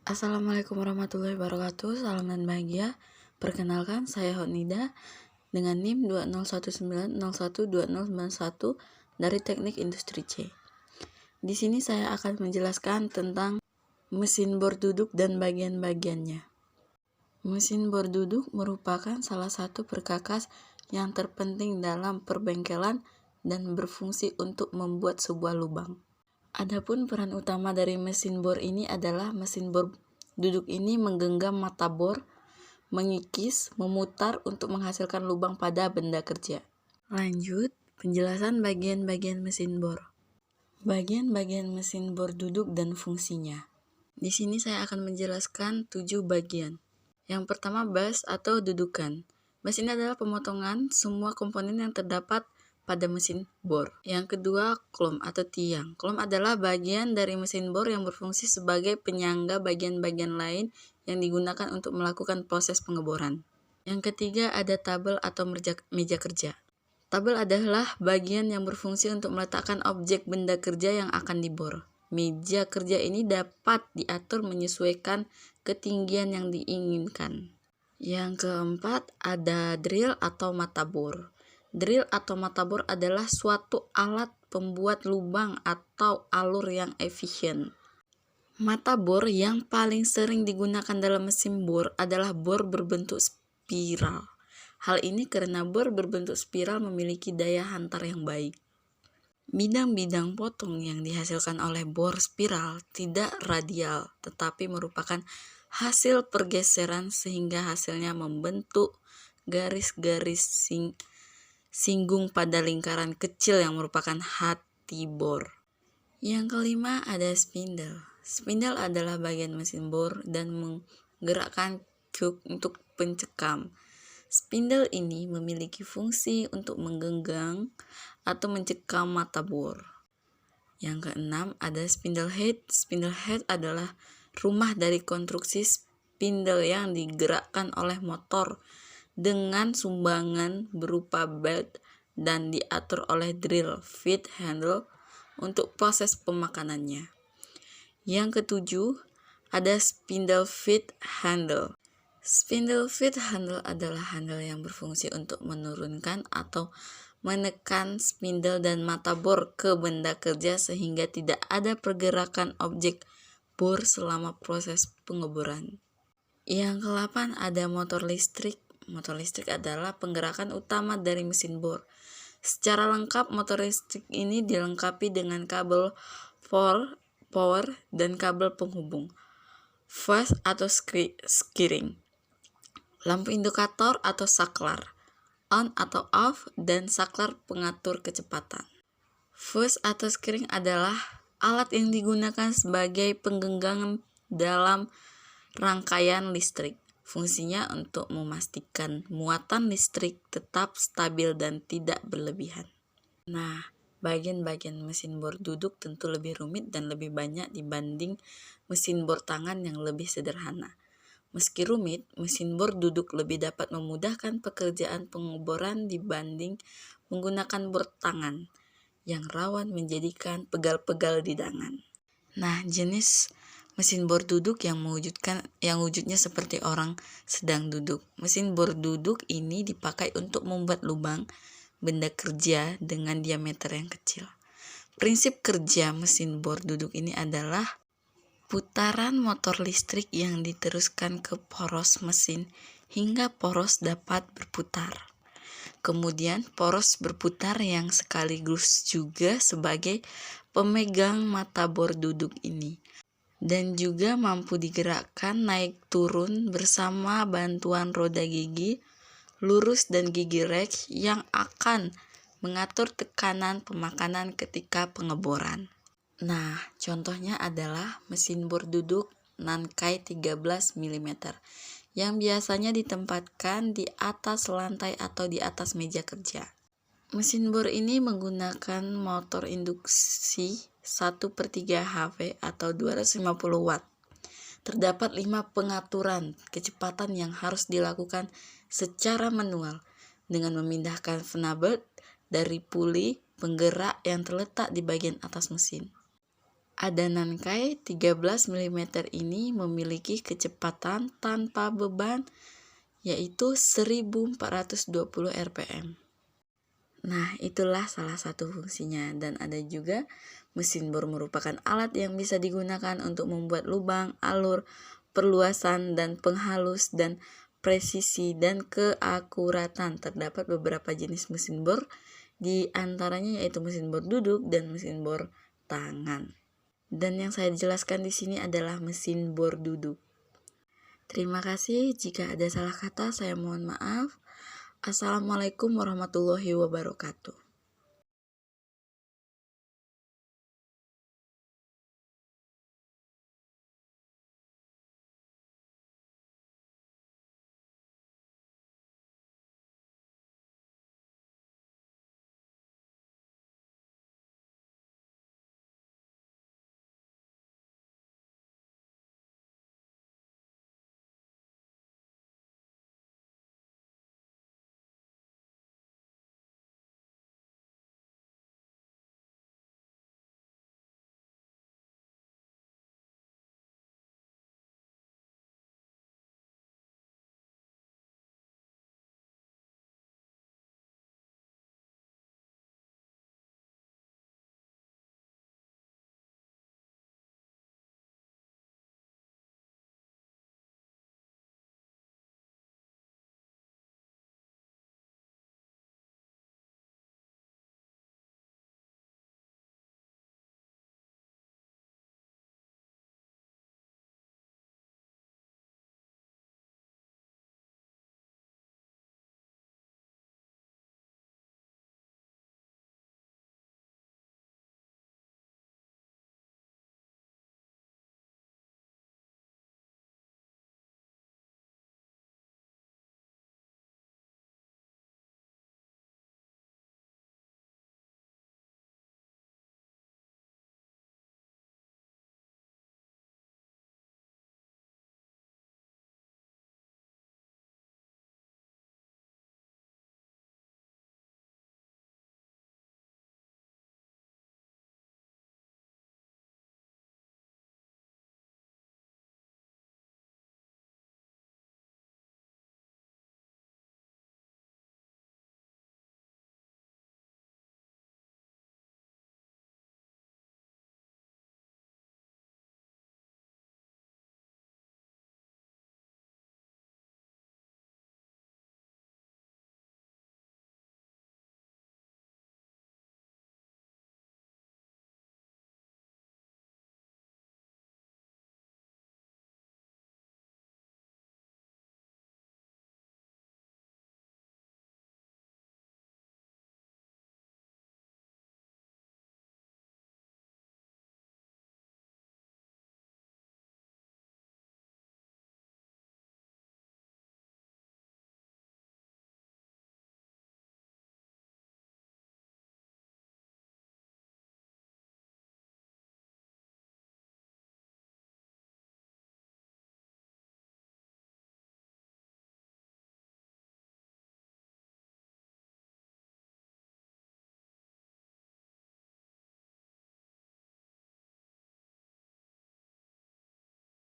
Assalamualaikum warahmatullahi wabarakatuh. Salam dan bahagia. Perkenalkan, saya Honida dengan NIM 20190120091 dari Teknik Industri C. Di sini saya akan menjelaskan tentang mesin bor duduk dan bagian-bagiannya. Mesin bor duduk merupakan salah satu perkakas yang terpenting dalam perbengkelan dan berfungsi untuk membuat sebuah lubang. Adapun peran utama dari mesin bor ini adalah mesin bor duduk ini menggenggam mata bor, mengikis, memutar untuk menghasilkan lubang pada benda kerja. Lanjut, penjelasan bagian-bagian mesin bor. Bagian-bagian mesin bor duduk dan fungsinya. Di sini saya akan menjelaskan 7 bagian. Yang pertama, bas atau dudukan. Bas ini adalah pemotongan semua komponen yang terdapat pada mesin bor. Yang kedua, klom atau tiang. Klom adalah bagian dari mesin bor yang berfungsi sebagai penyangga bagian-bagian lain yang digunakan untuk melakukan proses pengeboran. Yang ketiga, ada tabel atau meja kerja. Tabel adalah bagian yang berfungsi untuk meletakkan objek benda kerja yang akan dibor. Meja kerja ini dapat diatur menyesuaikan ketinggian yang diinginkan. Yang keempat, ada drill atau mata bor. Drill atau mata bor adalah suatu alat pembuat lubang atau alur yang efisien. Mata bor yang paling sering digunakan dalam mesin bor adalah bor berbentuk spiral. Hal ini karena bor berbentuk spiral memiliki daya hantar yang baik. Bidang-bidang potong yang dihasilkan oleh bor spiral tidak radial, tetapi merupakan hasil pergeseran sehingga hasilnya membentuk garis-garis singgung pada lingkaran kecil yang merupakan hati bor. Yang kelima, ada spindle. Spindle adalah bagian mesin bor dan menggerakkan cuk untuk pencekam. Spindle ini memiliki fungsi untuk menggenggam atau mencekam mata bor. Yang keenam, ada spindle head. Spindle head adalah rumah dari konstruksi spindle yang digerakkan oleh motor dengan sumbangan berupa belt dan diatur oleh drill feed handle untuk proses pemakanannya. Yang ketujuh, ada spindle feed handle. Spindle feed handle adalah handle yang berfungsi untuk menurunkan atau menekan spindle dan mata bor ke benda kerja sehingga tidak ada pergerakan objek bor selama proses pengeboran. Yang ke-8, ada motor listrik. Motor listrik adalah penggerakan utama dari mesin bor. Secara lengkap, motor listrik ini dilengkapi dengan kabel power dan kabel penghubung, fuse atau steering, lampu indikator atau saklar, on atau off, dan saklar pengatur kecepatan. Fuse atau steering adalah alat yang digunakan sebagai penggenggam dalam rangkaian listrik. Fungsinya untuk memastikan muatan listrik tetap stabil dan tidak berlebihan. Nah, bagian-bagian mesin bor duduk tentu lebih rumit dan lebih banyak dibanding mesin bor tangan yang lebih sederhana. Meski rumit, mesin bor duduk lebih dapat memudahkan pekerjaan pengeboran dibanding menggunakan bor tangan yang rawan menjadikan pegal-pegal di tangan. Nah, jenis mesin bor duduk yang wujudnya seperti orang sedang duduk. Mesin bor duduk ini dipakai untuk membuat lubang benda kerja dengan diameter yang kecil. Prinsip kerja mesin bor duduk ini adalah putaran motor listrik yang diteruskan ke poros mesin hingga poros dapat berputar. Kemudian poros berputar yang sekaligus juga sebagai pemegang mata bor duduk ini, dan juga mampu digerakkan naik turun bersama bantuan roda gigi lurus dan gigi rek yang akan mengatur tekanan pemakanan ketika pengeboran. Nah, contohnya adalah mesin bor duduk Nankai 13 mm yang biasanya ditempatkan di atas lantai atau di atas meja kerja. Mesin bor ini menggunakan motor induksi 1/3 HV atau 250 watt. Terdapat 5 pengaturan kecepatan yang harus dilakukan secara manual dengan memindahkan venabelt dari puli penggerak yang terletak di bagian atas mesin. Adanan kai 13 mm ini memiliki kecepatan tanpa beban yaitu 1420 rpm. Nah, itulah salah satu fungsinya. Dan ada juga mesin bor merupakan alat yang bisa digunakan untuk membuat lubang, alur, perluasan, dan penghalus, dan presisi dan keakuratan. Terdapat beberapa jenis mesin bor, di antaranya yaitu mesin bor duduk dan mesin bor tangan. Dan yang saya jelaskan di sini adalah mesin bor duduk. Terima kasih. Jika ada salah kata, saya mohon maaf. Assalamualaikum warahmatullahi wabarakatuh.